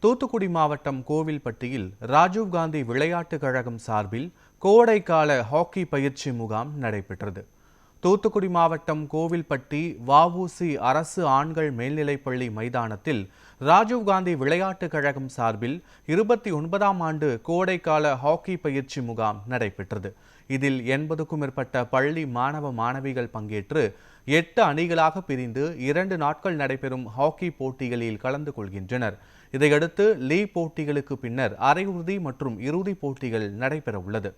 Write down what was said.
தூத்துக்குடி மாவட்டம் கோவில்பட்டியில் ராஜீவ்காந்தி விளையாட்டுக் கழகம் சார்பில் கோடைக்கால ஹாக்கி பயிற்சி முகாம் நடைபெற்றது. தூத்துக்குடி மாவட்டம் கோவில்பட்டி வஉசி அரசு ஆண்கள் மேல்நிலைப்பள்ளி மைதானத்தில் ராஜீவ்காந்தி விளையாட்டுக் கழகம் சார்பில் 29ஆம் ஆண்டு கோடைக்கால ஹாக்கி பயிற்சி முகாம் நடைபெற்றது. இதில் 80க்கும் மேற்பட்ட பள்ளி மாணவ மாணவிகள் பங்கேற்று 8 அணிகளாக பிரிந்து 2 நாட்கள் நடைபெறும் ஹாக்கி போட்டிகளில் கலந்து கொள்கின்றனர். இதையடுத்து லீக் போட்டிகளுக்கு பின்னர் அரையிறுதி மற்றும் இறுதி போட்டிகள் நடைபெற உள்ளது.